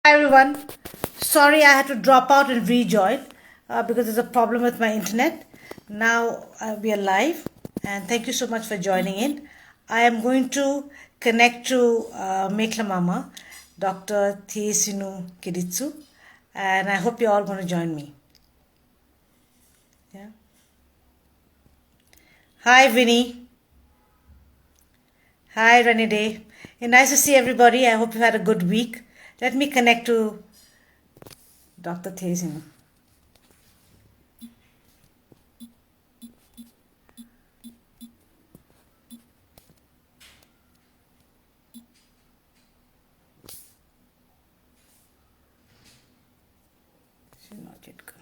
Hi everyone. Sorry I had to drop out and rejoin because there's a problem with my internet. Now we are live and thank you so much for joining in. I am going to connect to Mekla Mama, Dr. Thiesinu Kiditsu, and I hope you're all going to join me. Yeah. Hi Vinny. Hi Renide. Nice to see everybody. I hope you had a good week. Let me connect to Dr. Thiesinu. She's not yet come.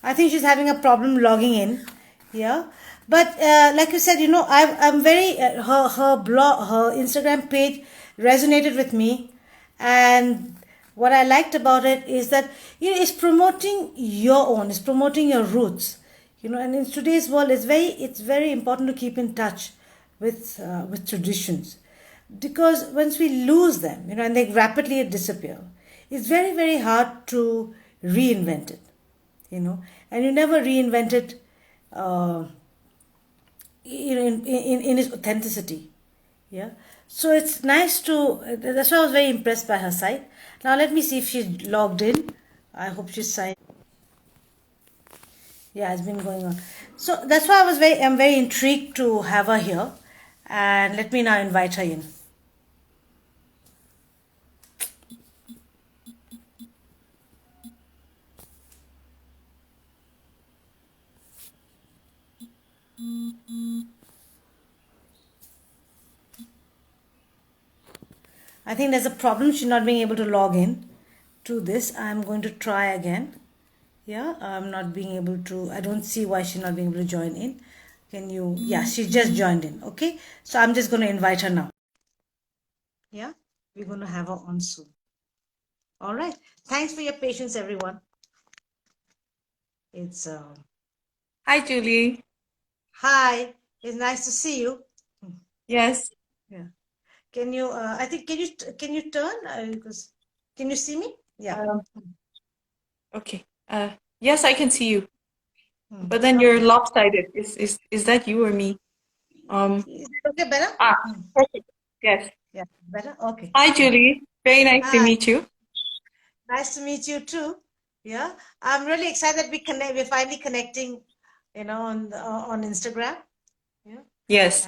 I think she's having a problem logging in. Yeah, but like you said, I'm very her blog, her Instagram page resonated with me, and what I liked about it is that it's promoting your own, it's promoting your roots. And in today's world, it's very important to keep in touch with traditions, because once we lose them, and they rapidly disappear, it's very hard to reinvent it, and you never reinvent it, uh, in its authenticity. Yeah. So it's nice to, that's why I was very impressed by her site. Now let me see if she's logged in. I hope she's signed. Yeah, it's been going on. So that's why I'm very intrigued to have her here. And let me now invite her in. I think there's a problem. She's not being able to log in to this. I'm going to try again. Yeah, I'm not being able to. I don't see why she's not being able to join in. Can you? Yeah, she just joined in. Okay, so I'm just going to invite her now. Yeah, we're going to have her on soon. All right. Thanks for your patience, everyone. It's Hi, Julie. Hi. It's nice to see you. Yes. Yeah. Can you? I think can you turn? Because can you see me? Yeah. Um, okay. Yes, I can see you, Hmm. but then you're Okay. lopsided. Is that you or me? Is it okay? Better? Ah, Hmm. perfect. Yes. Yeah. Better. Okay. Hi, Yeah. Julie. Very nice to Hi. meet you. Nice to meet you too. Yeah, I'm really excited we connect. We're finally connecting, on Instagram. Yeah, Yes.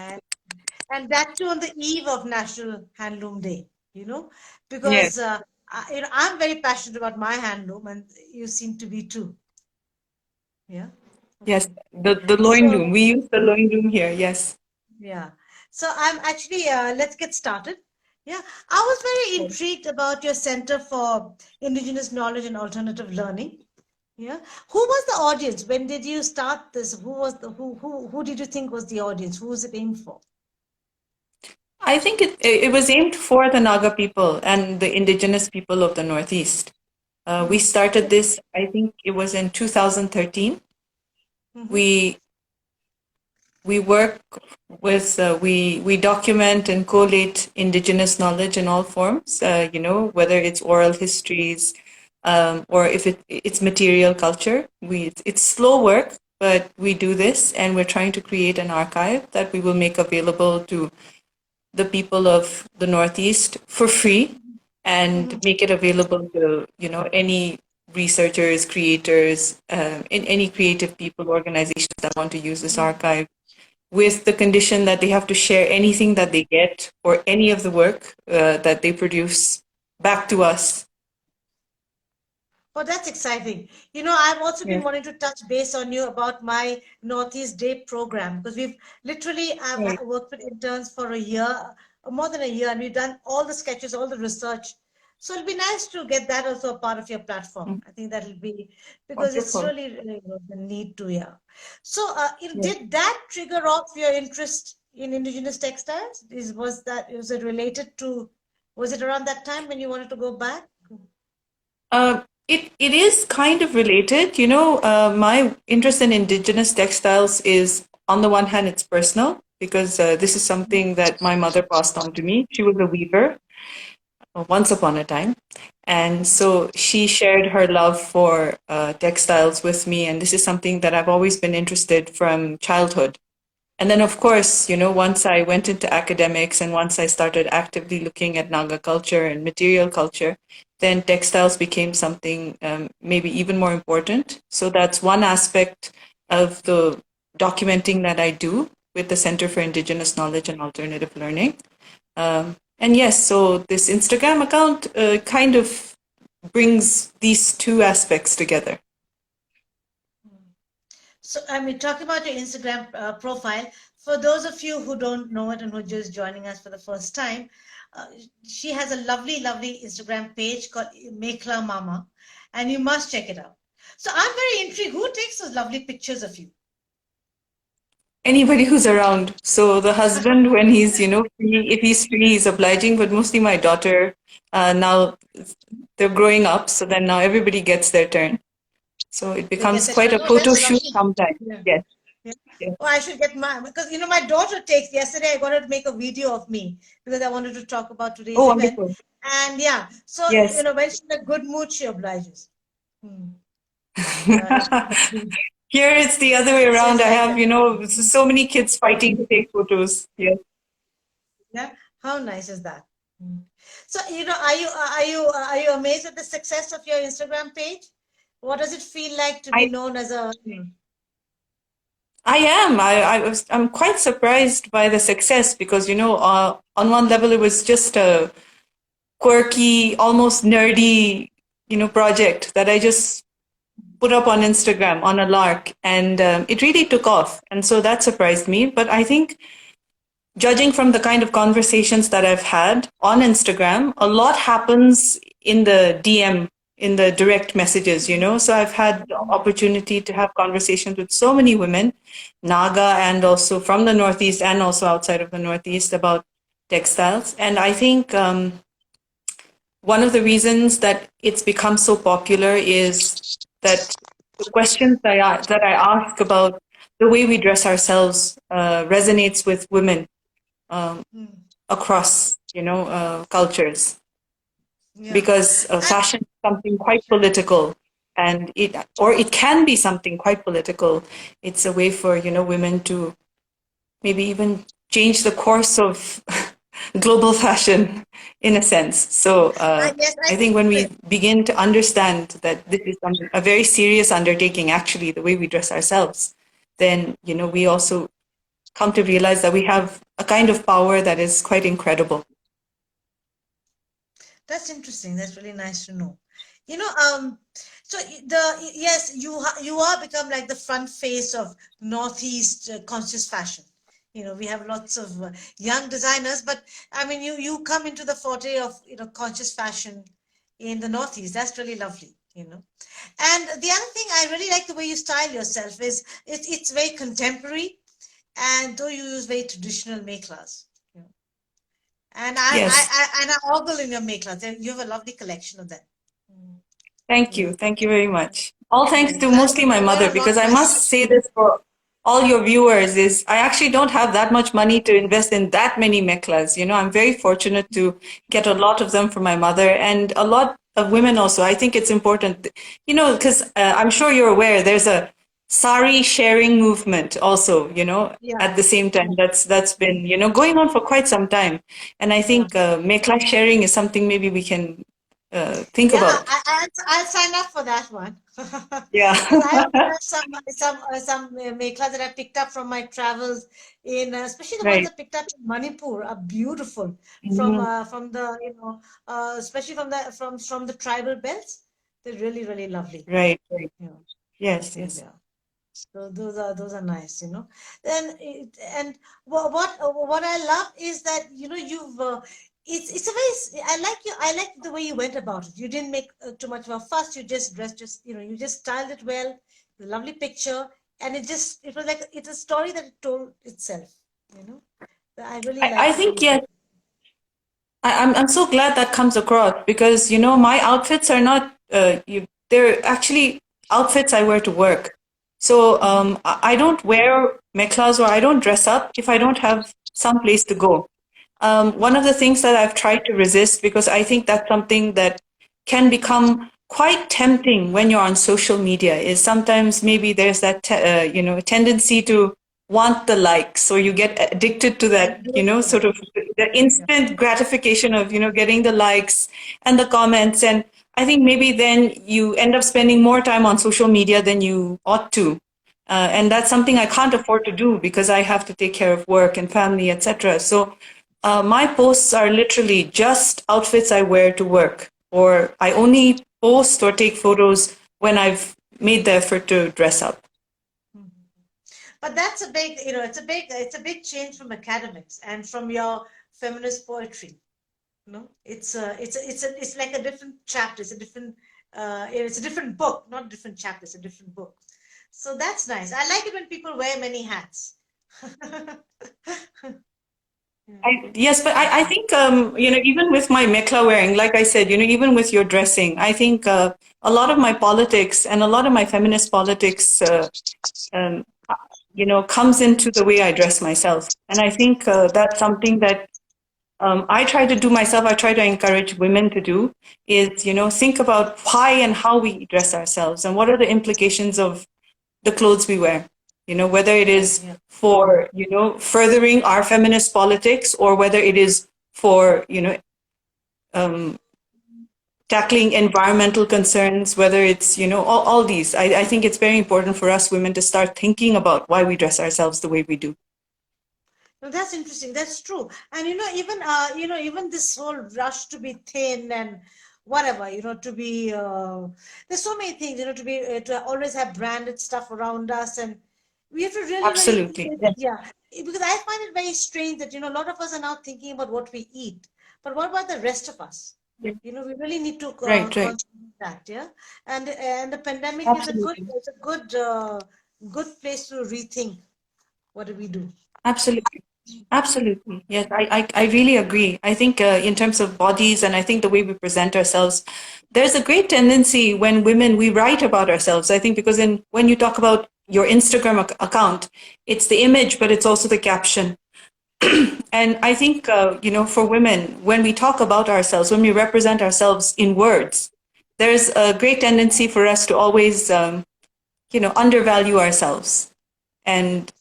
and that too on the eve of National Handloom Day. Yes. Because I'm very passionate about my handloom, and you seem to be too. Yeah. Yes. Okay. The loin So loom. We use the loin loom here. Yes. yeah. So I'm actually, let's get started. Yeah. I was very intrigued about your Center for Indigenous Knowledge and Alternative Learning. Yeah. Who was the audience? When did you start this? Who was the who did you think was the audience? Who was it aimed for? I think it was aimed for the Naga people and the indigenous people of the Northeast. We Hmm. started this. I think it was in 2013. Mm-hmm. We we work with we document and collate indigenous knowledge in all forms, whether it's oral histories, or if it's material culture. It's slow work, but we do this, and we're trying to create an archive that we will make available to the people of the Northeast for free, and Mm-hmm. make it available to any researchers, creators, in any creative people, organizations that want to use this archive, with the condition that they have to share anything that they get or any of the work that they produce back to us. Oh, that's exciting. I've also been Yes. wanting to touch base on you about my Northeast Day program, because I've Right. worked with interns for a year, more than a year, and we've done all the sketches, all the research. So it'll be nice to get that also a part of your platform. Mm. I think that'll be, because it's Wonderful. really, the need to, yeah. So, Yes. did that trigger off your interest in indigenous textiles? Was it related to, was it around that time when you wanted to go back? It is kind of related. My interest in indigenous textiles is, on the one hand, it's personal. because this is something that my mother passed on to me. She was a weaver once upon a time. And so she shared her love for textiles with me. And this is something that I've always been interested from childhood. And then, of course, once I went into academics and once I started actively looking at Naga culture and material culture, then textiles became something maybe even more important. So that's one aspect of the documenting that I do with the Center for Indigenous Knowledge and Alternative Learning. And yes, so this Instagram account kind of brings these two aspects together. So, I mean, talking about your Instagram profile, for those of you who don't know it and who are just joining us for the first time, uh, she has a lovely, lovely Instagram page called Mekla Mama, and you must check it out. So, I'm very intrigued. Who takes those lovely pictures of you? Anybody who's around. So the husband, when he's, free, if he's free, he's obliging, but mostly my daughter. Now they're growing up, so then now everybody gets their turn. So it They get becomes that. quite a Oh, photo that's shoot lovely. sometimes. Yeah. Yes. Yeah. Yes. Oh, I should get my, because my daughter takes, yesterday I wanted to make a video of me because I wanted to talk about today's Oh, event. wonderful. And yeah, so, Yes. when she's in a good mood, she obliges. Hmm. It's lovely. Here it's the other way So around. it's I like have, that. so many kids fighting to take photos. Yes. Yeah. How nice is that? Hmm. So, are you amazed at the success of your Instagram page? What does it feel like to be I known as a, I am. I'm quite surprised by the success because, on one level it was just a quirky, almost nerdy, project that I just put up on Instagram on a lark, and it really took off. And so that surprised me. But I think, judging from the kind of conversations that I've had on Instagram, a lot happens in the DM, in the direct messages, So I've had the opportunity to have conversations with so many women, Naga and also from the Northeast and also outside of the Northeast, about textiles. And I think one of the reasons that it's become so popular is that the questions that I ask about the way we dress ourselves resonates with women um, Hmm. across, cultures, Yeah. because And fashion is something quite political, and it can be something quite political. It's a way for women to maybe even change the course of global fashion in a sense. So yes, I I think think when we begin to understand that this is a very serious undertaking, actually, the way we dress ourselves, then we also come to realize that we have a kind of power that is quite incredible. that's interesting. That's really nice to know. You know, so yes, you are become like the front face of Northeast conscious fashion. We have lots of young designers, but I mean, you come into the forte of conscious fashion in the Northeast. That's really lovely. And the other thing I really like the way you style yourself is it's very contemporary, and though you use very traditional meklas. And Yes. I ogle in your meklas. You have a lovely collection of them. Mm. Thank you. Yeah. Thank you very much. All thanks to I mostly my wear mother, a lot because I must myself. say this for all your viewers is I actually don't have that much money to invest in that many meklas. I'm very fortunate to get a lot of them from my mother and a lot of women also. I think it's important, because I'm sure you're aware there's a sari sharing movement also, Yeah, at the same time that's been, going on for quite some time. And I yeah. think mekla sharing is something maybe we can think Yeah, about. I'll sign up for that one. Yeah. Because I have some meklas that I picked up from my travels especially the ones Right. I picked up in Manipur are beautiful Mhm. from the especially from the tribal belts. They're really really lovely. Right. Right. Yeah, Yes. yeah, Yes. yeah. So those are nice. And what I love is that you've it's a very I like the way you went about it. You didn't make too much of a fuss. You just dressed you just styled it well, the lovely picture, and it was like it's a story that it told itself. You know, I really I like the way think you put yes. I'm so glad that comes across because my outfits are not they're actually outfits I wear to work. So I don't wear mekhlas or I don't dress up if I don't have some place to go. One of the things that I've tried to resist, because I think that's something that can become quite tempting when you're on social media, is sometimes maybe there's that tendency to want the likes, or you get addicted to that, sort of the instant gratification of getting the likes and the comments. And I think maybe then you end up spending more time on social media than you ought to. And that's something I can't afford to do because I have to take care of work and family, etc. So my posts are literally just outfits I wear to work, or I only post or take photos when I've made the effort to dress up. But that's a big, it's a big change from academics and from your feminist poetry. No, it's like a different chapter. It's a different book, not a different chapter. It's a different book. So that's nice. I like it when people wear many hats. Yes, but I think, even with my mekla wearing, like I said, even with your dressing, I think a lot of my politics and a lot of my feminist politics, um, comes into the way I dress myself. And I think that's something that I try to do myself. I try to encourage women to do is, think about why and how we dress ourselves and what are the implications of the clothes we wear, whether it Yeah, is yeah. for, furthering our feminist politics, or whether it is for, um, tackling environmental concerns, whether it's, all these. I think it's very important for us women to start thinking about why we dress ourselves the way we do. No, that's interesting. That's true. And even this whole rush to be thin and whatever, to be there's so many things, to always have branded stuff around us, and we have to really, really think Absolutely. Yes. yeah. Because I find it very strange that a lot of us are now thinking about what we eat, but what about the rest of us? Yes. We really need to Right, right. consider that, yeah. And the pandemic is Absolutely. a good place to rethink what do we do. Absolutely. Absolutely. Yes, I really agree. I think in terms of bodies, and I think the way we present ourselves, there's a great tendency when women, we write about ourselves. I think because when you talk about your Instagram account, it's the image, but it's also the caption. And I think, for women, when we talk about ourselves, when we represent ourselves in words, there's a great tendency for us to always, undervalue ourselves. And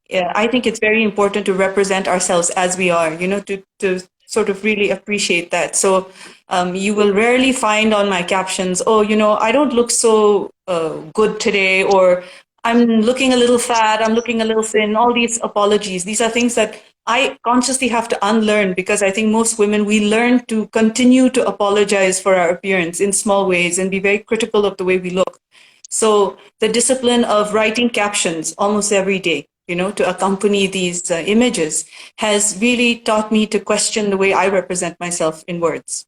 yeah, I think it's very important to represent ourselves as we are, to sort of really appreciate that. So you will rarely find on my captions, oh, I don't look so good today, or I'm looking a little fat, I'm looking a little thin, all these apologies. These are things that I consciously have to unlearn, because I think most women, we learn to continue to apologize for our appearance in small ways and be very critical of the way we look. So the discipline of writing captions almost every day, to accompany these images, has really taught me to question the way I represent myself in words.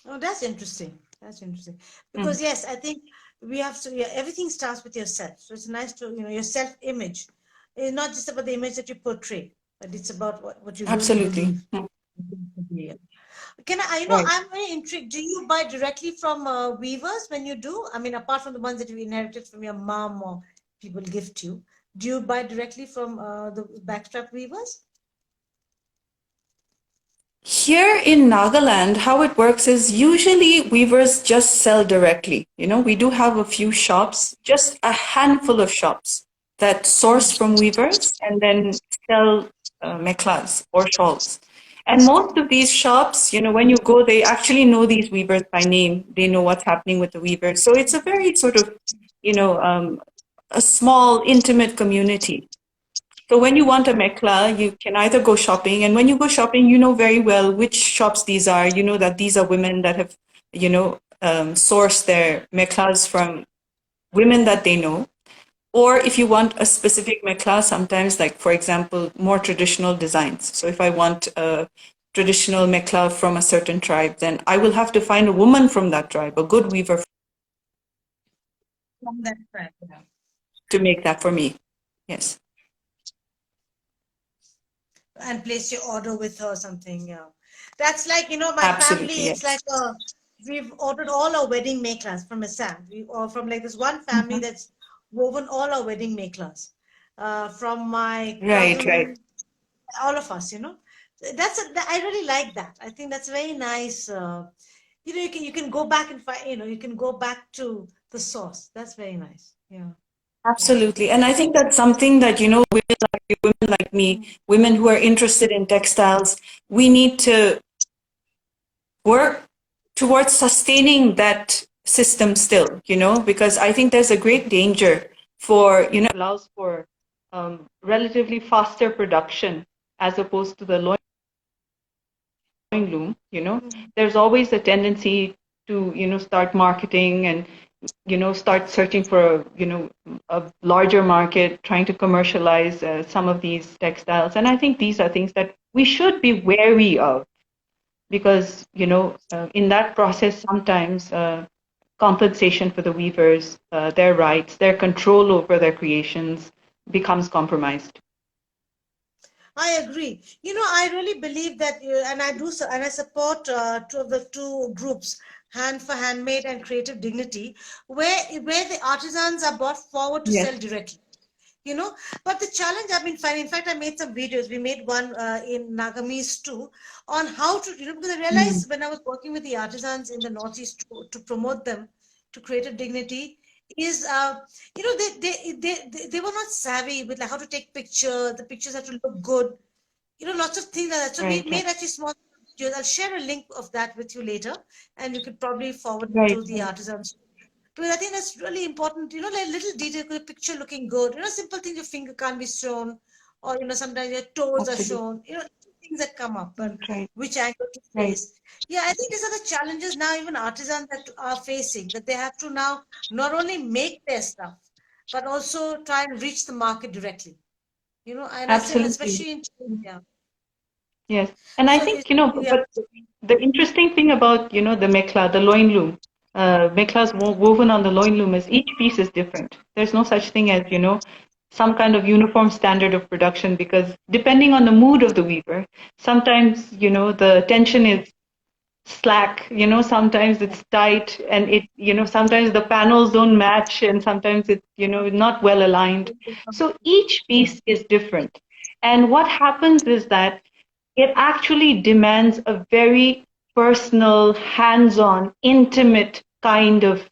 Oh, that's interesting. That's interesting. Mm. Because yes, I think we have to, yeah, everything starts with yourself. So it's nice to, your self-image. It's not just about the image that you portray, but it's about what you really Absolutely. believe. Mm. Yeah. Can I, Right. I'm very intrigued. Do you buy directly from weavers when you do? I mean, apart from the ones that you inherited from your mom or people gift you, do you buy directly from the backstrap weavers? Here in Nagaland, how it works is usually weavers just sell directly. We do have a few shops, just a handful of shops that source from weavers and then sell meklas or shawls. And most of these shops, when you go, they actually know these weavers by name. They know what's happening with the weavers. So it's a very sort of, a small, intimate community. So when you want a mekla, you can either go shopping, and when you go shopping, you know very well which shops these are. You know that these are women that have, sourced their meklas from women that they know. Or if you want a specific mekla, sometimes, like for example, more traditional designs. So if I want a traditional mekla from a certain tribe, then I will have to find a woman from that tribe, a good weaver, From that tribe, yeah. to make that for me. Yes, And place your order with her or something. Yeah, that's like my family. absolutely, It's like yes. we've ordered all our wedding makeups from Assam. We or from like this one family Mhm. that's woven all our wedding makers, from my Right, right. cousin, all of us, I really like that. I think that's very nice. You can go back and find, you can go back to the source. That's very nice. Yeah, yeah. Absolutely. And I think that's something that, women like me, women who are interested in textiles, we need to work towards sustaining that system still, because I think there's a great danger for, allows for relatively faster production as opposed to the loom, Mhm. there's always a tendency to, start marketing and, start searching for, a larger market, trying to commercialize some of these textiles. And I think these are things that we should be wary of because, in that process, sometimes compensation for the weavers, their rights, their control over their creations becomes compromised. I agree. I really believe that, and I do, and I support two of the two groups, Hand for Handmade and Creative Dignity, where the artisans are brought forward to Yes. sell directly. you know but the challenge I've been finding, in fact, I made some videos. We made one in Nagamis too, on how to, because I Mm. realized when I was working with the artisans in the Northeast to promote them to creative dignity, is they were not savvy with, like, how to take pictures. The pictures have to look good, lots of things like that. So we Right, made actually small videos. I'll share a link of that with you later, and you could probably forward it right, to the right, artisans, because I think that's really important. Like little detail, the picture looking good. Simple things, your finger can't be shown, or sometimes your toes are absolutely. shown. Things that come up, and Right, right, which angle to right. face. Yeah, I think these are the challenges now even artisans that are facing. That they have to now not only make their stuff, but also try and reach the market directly. And I say Absolutely. especially in yeah. Yes. And I So think, yeah, but the interesting thing about, the mekla, the loin loom, meklas woven on the loin loom is each piece is different. There's no such thing as, some kind of uniform standard of production because depending on the mood of the weaver, sometimes, the tension is slack, sometimes it's tight and sometimes the panels don't match and sometimes it's, not well aligned. So each piece is different. And what happens is that it actually demands a very personal, hands-on, intimate kind of,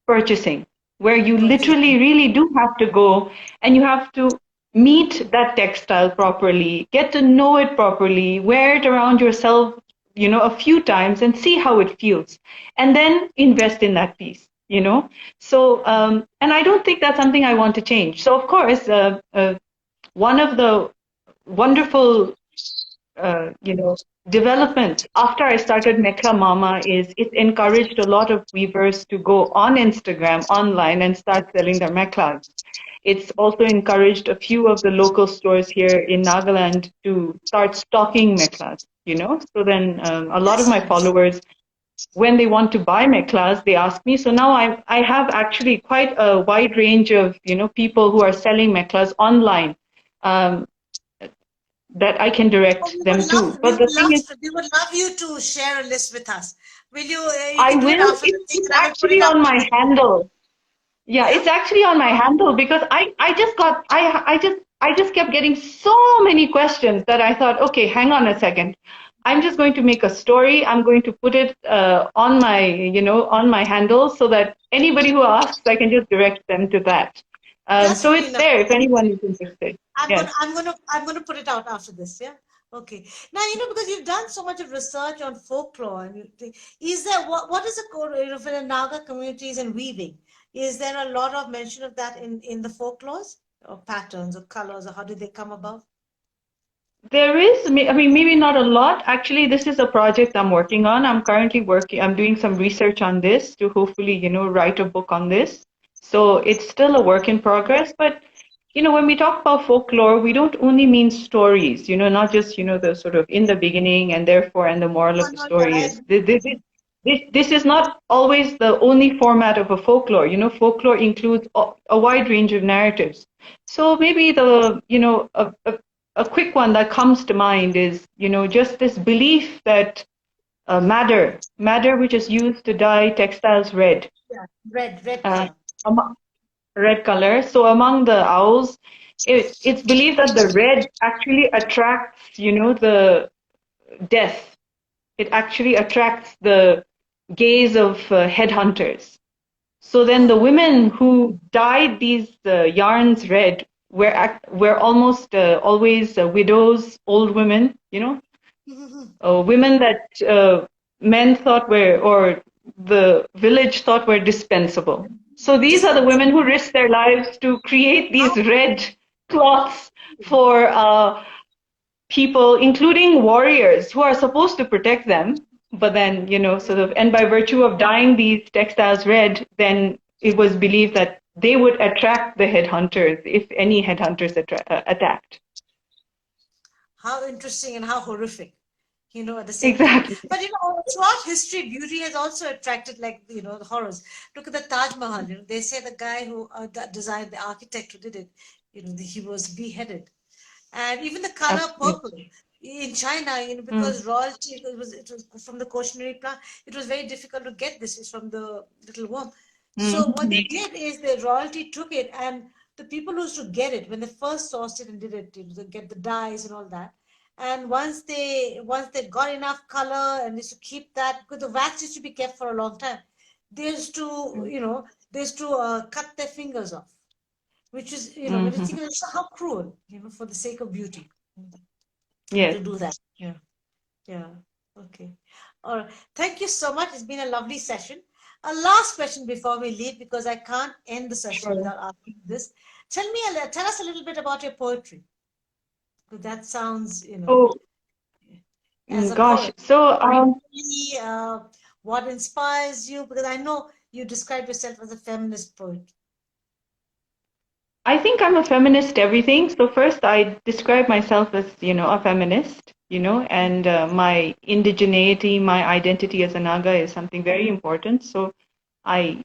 purchasing, where you literally purchasing. really do have to go and you have to meet that textile properly, get to know it properly, wear it around yourself, a few times and see how it feels, and then invest in that piece. So and I don't think that's something I want to change. So of course, one of the wonderful developments after I started Mekla Mama is it encouraged a lot of weavers to go on Instagram online and start selling their meklas. It's also encouraged a few of the local stores here in Nagaland to start stocking meklas, So then a lot of That's my nice. followers, when they want to buy meklas, they ask me. So now I have actually quite a wide range of, people who are selling meklas online. Um, that I can Oh, direct we would them love, to. But the thing is, we would love you to share a list with us. Will you? You I can do it will. after the thing, It's and I will put actually it up on on my the. handle. Yeah, Yeah. it's actually on my handle because I just kept getting so many questions that I thought, okay, hang on a second. I'm just going to make a story. I'm going to put it on my handle so that anybody who asks, I can just direct them to that. That's So really it's nice. there if anyone is interested. Yes. I'm gonna put it out after this. Yeah. Okay. Now, because you've done so much of research on folklore, and is there, what is the core, for the Naga communities and weaving? Is there a lot of mention of that in the folklores, or patterns or colors, or how do they come about? There is, I mean, maybe not a lot. Actually, this is a project I'm working on. I'm doing some research on this to hopefully, write a book on this. So it's still a work in progress. But, when we talk about folklore, we don't only mean stories, not just, the sort of in the beginning and therefore, and the moral Oh, of the no, yeah, story I is agree. this is not always the only format of a folklore. Folklore includes a wide range of narratives. So maybe a quick one that comes to mind is, just this belief that madder, which is used to dye textiles red, Yeah, red uh, color. red color. So among the owls, it's believed that the red actually attracts, the death. It actually attracts the gaze of headhunters. So then the women who dyed these yarns red were almost always widows, old women, women that men thought were, or the village thought were dispensable. So these are the women who risked their lives to create these red cloths for people, including warriors who are supposed to protect them. But then, and by virtue of dyeing these textiles red, then it was believed that they would attract the headhunters if any headhunters attacked. How interesting and how horrific, at the same time. Exactly. But, throughout history, beauty has also attracted, like, the horrors. Look at the Taj Mahal. They say the guy who designed, the architect who did it, he was beheaded. And even the color Absolutely. purple in China, Mm. because royalty, it was from the cautionary plant, it was very difficult to get this. It's from the little worm. So what they Mm. did is the royalty took it, and the people who used to get it when they first sourced it and did it, they get the dyes and all that. And once they got enough color and used to keep that, because the wax used to be kept for a long time, they used to, cut their fingers off, which is, when you Mm-hmm. think of it, so how cruel, for the sake of beauty, to Yes. do that. Yeah. Yeah. Okay. All right. Thank you so much. It's been a lovely session. A last question before we leave, because I can't end the session Sure. without asking this. Tell us a little bit about your poetry. Because that sounds, Oh, as a gosh. poet, So, really, what inspires you? Because I know you describe yourself as a feminist poet. I think I'm a feminist everything. So first I describe myself as, a feminist, and my indigeneity, my identity as a Naga is something very important. So I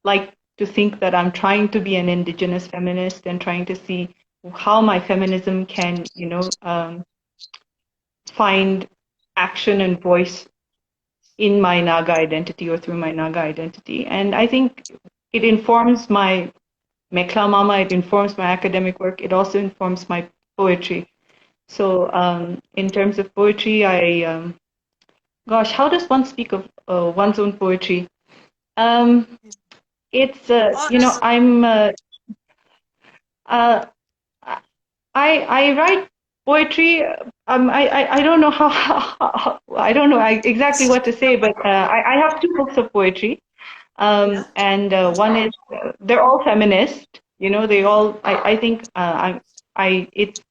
like to think that I'm trying to be an indigenous feminist and trying to see how my feminism can, find action and voice in my Naga identity or through my Naga identity. And I think it informs my Mekla Mama, it informs my academic work, it also informs my poetry. So, in terms of poetry, gosh, how does one speak of one's own poetry? Um, it's, Or as uh, I write poetry. I don't know I don't know exactly what to say, but I have two books of poetry. yeah. And one is they're all feminist. They all. I think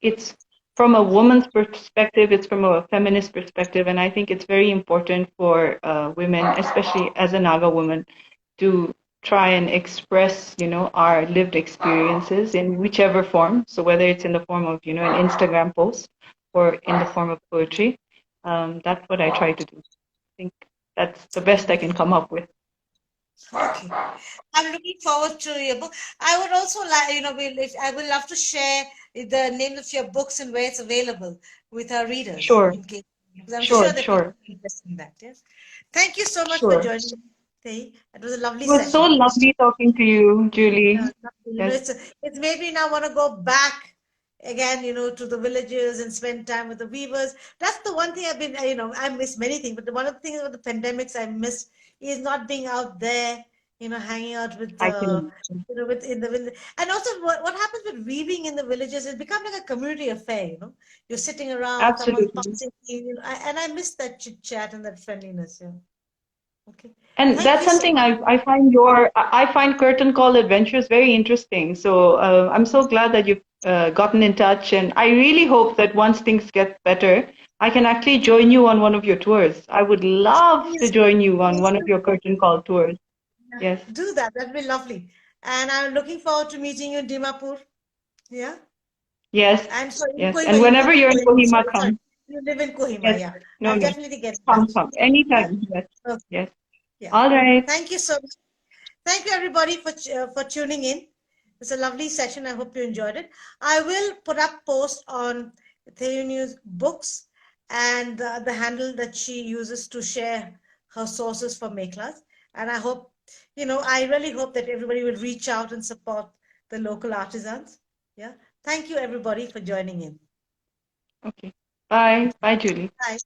it's from a woman's perspective. It's from a feminist perspective, and I think it's very important for women, especially as a Naga woman, to try and express, our lived experiences in whichever form. So whether it's in the form of, an Instagram post or in the form of poetry, that's what I try to do. I think that's the best I can come up with. Okay. I'm looking forward to your book. I would also like, I would love to share the name of your books and where it's available with our readers, Sure, in case, because I'm sure sure, that people sure, are interested in that. Yes. Thank you so much for sure. joining me today. It was a lovely It was so session. lovely talking to you, Yeah, Julie. Yes, it's made me now want to go back again, to the villages and spend time with the weavers. That's the one thing I've been, I miss many things, but one of the things about the pandemics I miss is not being out there, hanging out with I can. with in the village. And also what happens with weaving in the villages is become like a community affair, You're sitting around, someone's Absolutely. passing, and I miss that chit chat and that friendliness, yeah. Okay. And Thank that's you so something much. I find Curtain Call Adventures very interesting. So I'm so glad that you've gotten in touch, and I really hope that once things get better, I can actually join you on one of your tours. I would love to Please, join you on please one of do. your Curtain Call tours. Yeah, Yes, do that. That'd be lovely. And I'm looking forward to meeting you in Dimapur. Yeah. yes, And sorry, in yes. Kohima, And you live whenever in you're in Kohima. Kohima, Sorry. come. You live in Kohima, Yes, yeah. no, I'll no, definitely get in come, touch. come, Yeah. anytime. Yes, Okay. yes. Yeah. All right. Thank you so much. Thank you everybody for tuning in. It's a lovely session. I hope you enjoyed it. I will put up post on Theonews books and the handle that she uses to share her sources for Make Class. And I hope, I really hope that everybody will reach out and support the local artisans. Yeah. Thank you, everybody, for joining in. Okay. Bye. Bye, Julie. Bye.